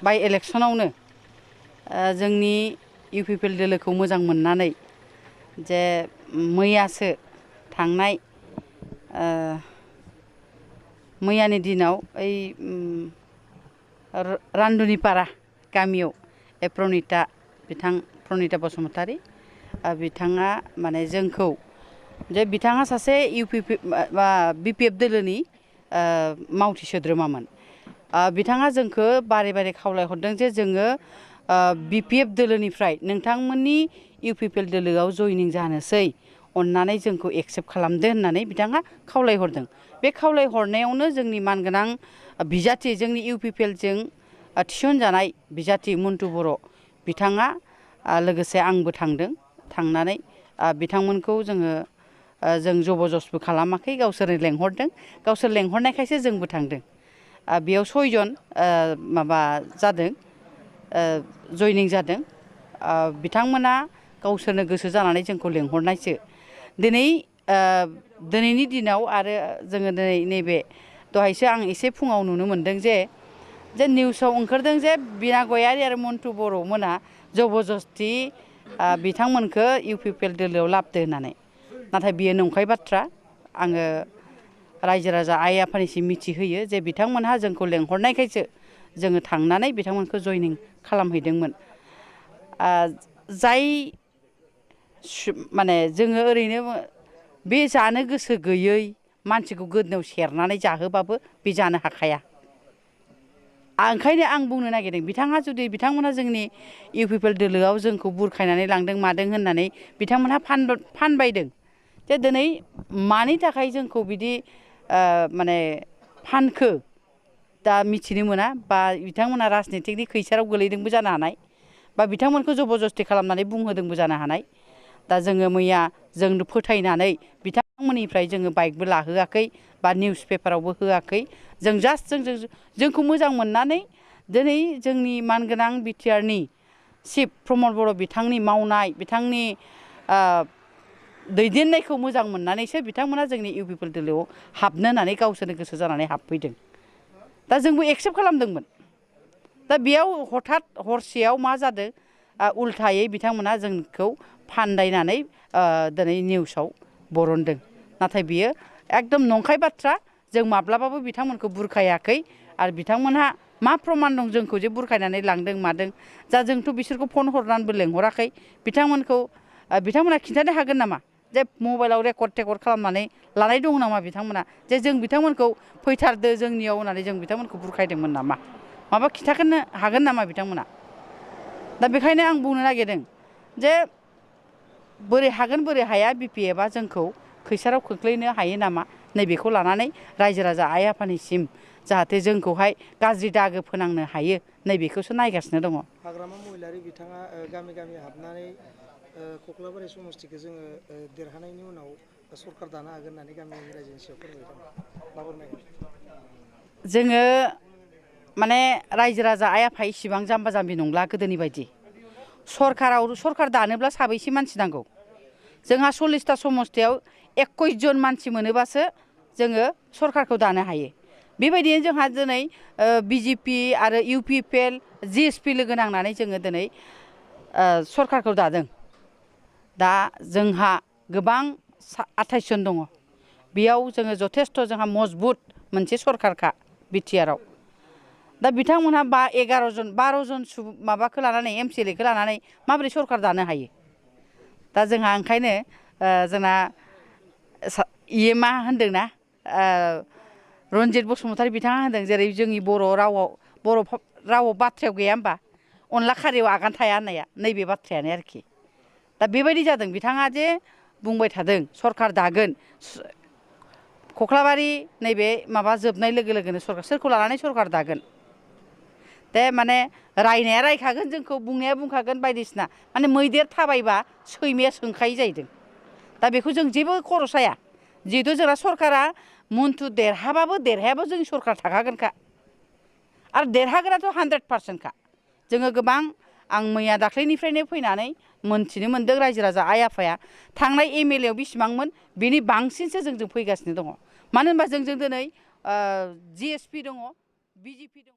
बाय इलेक्शनावनो जोंनि UPPL दोलोखौ मोजां मोननानै जे मैयासो थांनाय मैयानि दिनाव ओइ रान्दुनिपारा गामियाव प्रनिता प्रनिता बसुमतारी बिथाङा माने जोंखौ जे बिथाङा सासे BPF दोलोनि मावथि सोद्रोमामोन। बिथाङा जोंखौ बारे बारे खावलायहरदों जे जोङो BPF दोलोनिफ्राय नोंथांमोननि UPPL दोलोआव जयनिं जानोसै अन्नानै जोंखौ एक्सेप्ट खालामदो होननानै बिथाङा खावलायहरदों। बे खावलायहरनायावनो जोंनि मानगोनां बिजाथि जोंनि UPPL जों थिसनजानाय बिजाथि मन्टु बर' बिथाङा लोगोसे आंबो थांनानै बिथांमोनखौ जों जबरदस्तबो खालामाखै, गावसोरनो लेंहरदों, गावसोर लेंहरनायखायसो जोंबो थांदों। बेयाव 6 जन माबा जादों, जयनिं जादों। बिथांमोना गावसोरनो गोसो जानानै जोंखौ लेंहरनायसो। दिनैनि दिनाव आरो जोङो नैबे दहायसो आं एसे फुङाव नुनो मोनदों जे निउसाव ओंखारदों जे बिना गयारि आरो मन्टु बर' मोना जबरदस्ति बिथांमोनखौ UPPL दोलोआव लाबोदो होननानै। नाथाय बियो नंखाय बाथ्रा। आङो रायजो राजा आइ आफानिसिम मिथिहोयो जे बिथांमोनहा जोंखौ लेंहरनायखायसो जोङो थांनानै बिथांमोनखौ जयनिं खालामहैदोंमोन। जाय माने जोङो ओरैनो बे जानो गोसो गैयै मानसिखौ गोदनायाव सेरनानै जाहोबाबो बे जानो हाखाया। ओंखायनो आं बुंनो नागिरदों बिथांमोना जोंनि UPPL दोलोआव जोंखौ बुरखायनानै लांदों मादों होननानै बिथांमोनहा फानबायदों जे दिनै मानि थाखाय जोंखौ बिदि माने फानखो दा मिथिनो मोना, बा बिथांमोना राजनितिकनि खैसाराव गोलैदोंबो जानो हानाय, बा बिथांमोनखौ जबरदस्ति खालामनानै बुंहोदोंबो जानो हानाय। दा जोङो मैया जों फोथायनानै बिथांमोननिफ्राय जोङो बाइकबो लाहोआखै बा निउस पेपारावबो होआखै। जों जास्ट जोंखौ मोजां मोननानै दिनै जोंनि मानगोनां बिटिआरनि चिफ प्रमद बर' बिथांनि मावनाय, बिथांनि दैदेननायखौ मोजां मोननानैसो बिथांमोना जोंनि UPPL दोलोआव हाबनो होननानै गावसोरनो गोसो जानानै हाबफैदों। दा जोंबो एक्सेप्ट खालामदोंमोन। दा बेयाव हठात हरसेयाव मा जादों, उल्थायै बिथांमोना जोंखौ फान्दायनानै दिनै निउसाव बरनदों। नाथाय बियो एकदम नंखाय बाथ्रा। जों माब्लाबाबो बिथांमोनखौ बुरखायाखै आरो बिथांमोनहा मा प्रमान दं जोंखौ जे बुरखायनानै लांदों मादों। जोंथ' बिसोरखौ फन हरनानैबो लेंहराखै। बिथांमोना खिन्थानो हागोन नामा जे मबाइलाव रेकर्ड खालामनानै लानाय दं नामा बिथांमोना जे जों बिथांमोनखौ फैथारदो जोंनियाव होननानै जों बिथांमोनखौ बुरखायदोंमोन नामा? माबा खिन्थानो हागोन नामा बिथांमोना? दा बेखायनो आं बुंनो नागिरदों जे बोरै हागोन बोरै हाया BPFआ जोंखौ खैसाराव खोख्लैनो हायो नामा, नैबेखौ लानानै रायजो राजा आइ आफानिसिम जाहाथे जोंखौहाय गाज्रि दागो फोनांनो हायो नैबेखौसो नायगासिनो दङ। हाग्रामा महिलारि बिथाङा गामि गामि हाबनानै कख्लाबारि समस्तिखौ जोङो देरहानायनि उनाव सरखार दानो हागोन होननानै गामिनि रायजोनि सायाव फोरमायदों। माबोरै नायगोन? जोङो माने रायजो राजा आइ आफा इसिबां जाम्बा जाम्बि नंला गोदोनि बायदि। सरखार दानोब्ला साबैसे मानसि नांगौ? जोंहा 40ता समस्तियाव 21 जन मानसि मोनोबासो जोङो सरखारखौ दानो हायो। बेबायदिनो जोंहा दिनै BJP आरो UPPL GSP लोगो नांनानै जोङो दिनै सरखारखौ दादों। दा जोंहा गोबां 28 जन दङ। बेयाव जोङो जथेस्थ' जोंहा मजबुत मोनसे सरखारखा बिटिआरआव। दा बिथांमोनहा 11 जन 12 जन माबाखौ लानानै MCLA खौ लानानै माबोरै सरखार दानो हायो? दा जोंहा ओंखायनो जोंना इयो मा होनदोंना रन्जित बसुमतारी बिथाङा होनदों जेरै जोंनि बर' रावाव बाथ्रायाव गैया होमबा अनला खारियाव आगान थाया होननाया, नैबे बाथ्रायानो आरोखि। दा बेबायदि जादों। बिथाङा जे बुंबाय थादों सरखार दागोन, कख्लाबारि नैबे माबा जोबनाय लोगो लोगोनो सोरखौ लानानै सरखार दागोन? दे माने रायनाया रायखागोन, जोंखौ बुंनाया बुंखागोन बायदिसिना। माने मैदेर थाबायबा सैमाया सोंखायो जाहैदों। दा बेखौ जों जेबो खर' साया। जिहेथु जोंना सरकारा मन्थु देरहाबाबो देरहायाबो जोंनि सरकार थाखागोनखा। आरो देरहागोनाथ' 100%खा। जोङो गोबां आं मैया दाख्लैनिफ्रायनो फैनानै मोनथिनो मोनदों रायजो राजा आइ आफाया थांनाय MLA आव बेसेबांमोन बेनि बांसिनसो जोंजों फैगासिनो दङ। मानो होनबा जोंजों दिनै GSP दङ, BJP दङ।